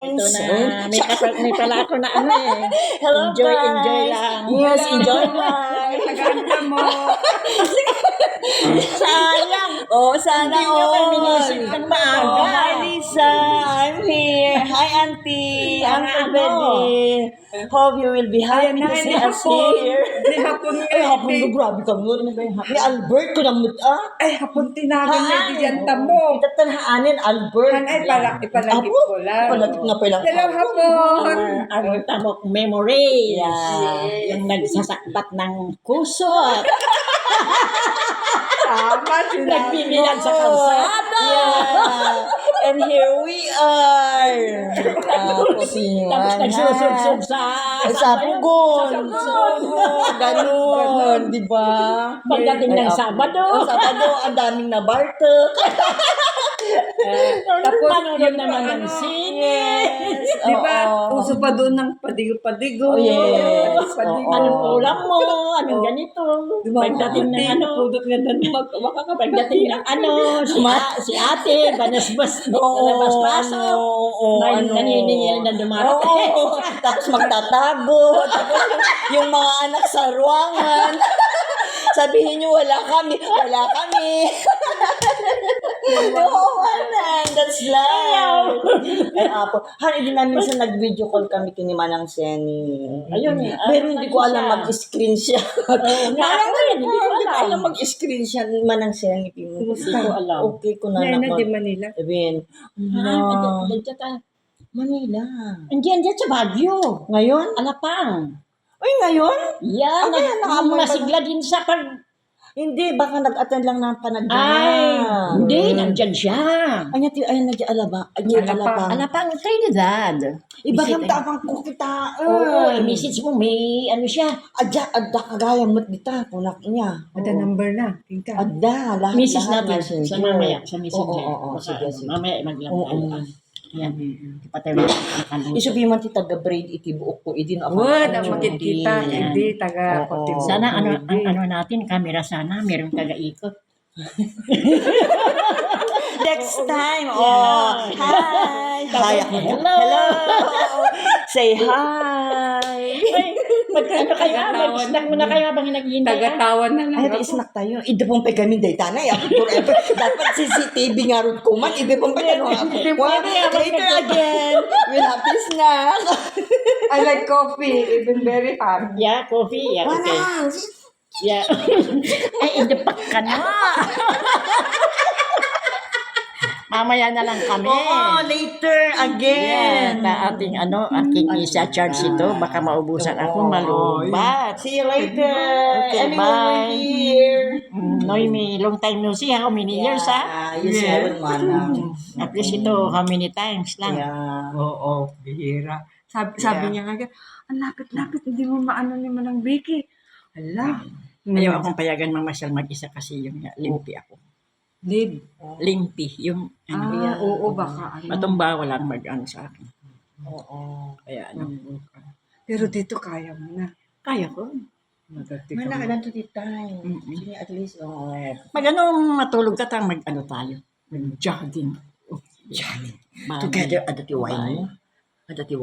Ito na, may pala ako na ano eh. Hello, Enjoy guys. lang. Yes, enjoy lang. Naganda mo. Sayang. Oh, sana Hindi nyo kayo all. minisip ng maaga. Oh, hi, Lisa. I'm here. Hi, Auntie. I'm Ano? ready. Hope you will be happy to see us here. Di hapon nga. Ay, hapon mo, grabe ka mo. Ni Albert ko na ah. Ay, hapon tinagan na di yanta mo. Itatanahanin, Albert. Ay, ipalagip ko lang. Ipalagip nga palang. Hello, hapon. Ang tamok memories. Yeah. Yung nagsasakbat ng kusot. Tama sila. Nagbibilang sa kalsada. Yeah. And here we are. Tapos yun. Tapos nagsusugsug Sa pugon. Ganon. Di ba? Pagdating ng Sabado. Sabado, ang daming nabartok. Tapos manonood naman ng sine. Di ba? Oo. Uso pa doon ng padigo-padigo. Oh, yes. Padigo. Oo. Anong ulam mo? Anong ganito? Pagdating ng ano. Pudot nga doon magkawaka ka. Pagdating ng ano. Si ate. Banasbas. Banasbaso. May naniningil na dumarating. Oo. Tapos magtatago. Tapos yung mga anak sa ruangan. Sabihin nyo, wala kami. Wala kami. Oo, man. That's life. Ay, apo. Han, hindi namin sa nag-video call kami kini Manang Seni. Ayun. Pero hindi ko alam mag-screenshot. Hindi ko alam. mag-screenshot Manang Seni. Hindi ko alam. Okay ko na Yan na di naman. Manila. Sabihin, Ah, no. dyan tayo. Manila. Andiyan sa Baguio. Ngayon? Alapang. Ay, ngayon? Yan. kaya naamoy pa- Masigla din sa Hindi, baka nag-attend lang ng panagdala. Ay, hindi. Nandyan siya. Ay, nag-alaba. Alabang. Alapang Trinidad. Iba Visit- kang tapang kukita. Oo, i-message mo. May ano siya. Adya, kagaya mo't dita, punak niya. Ada number na. Tingka. Adda, lahat. Message lahat natin. messenger. Sa mamaya. Sa messenger. Oo, Baka, sige, sige. Mamaya maglang Oo. tayo. Yan. Patay mo. Isubi man ti taga-braid iti buok ko. Idin ako. Word, ang makikita. Yan. Hindi, taga Oo. Kotibo. Sana ang ano natin, camera sana, meron taga-ikot. Next time. Yeah. Oh, hi. Hi. ako. Hello. Hello. Say hi. Magkano kayo? Mag-snack muna kayo habang naghihintay. Taga-tawan na lang. Ay, snack tayo. Ida pong pa kami day tanay. Ako forever. Dapat CCTV nga ron ko man. Ida pong pa kami. Later again. We'll have this snack. I like coffee. Even very hot. Yeah, coffee. Yeah, okay. Yeah. Ay, idepak ka na. Mamaya na lang kami. Oo, later Yeah, again. na ating aking isa-charge ito. Baka maubusan ako, malubat. See you later. Okay, Anyway, bye. we're here. Noemi, long time no see. How many years, ha? Yes, meron man. At least ito, how many times lang. Yeah. Oo, bihira. Sabi niya nga, ang lapit-lapit, hindi mo maano ni Manang Vicky. Hala. Ayaw akong payagan mamasyal mag-isa kasi yung limpi ako. Lid. Limpi, yung Oo, baka ano. matumba walang mag-ano sa akin. Oo. Kaya ano, Pero dito kaya mo na. kaya ko. Magati May ka mo. nakaganto di time. Mm-mm. Sige, at least, oo. Matulog ka tang mag-ano tayo. Mag-jogging. Jogging. Bye. Together, adati wine mo. Adati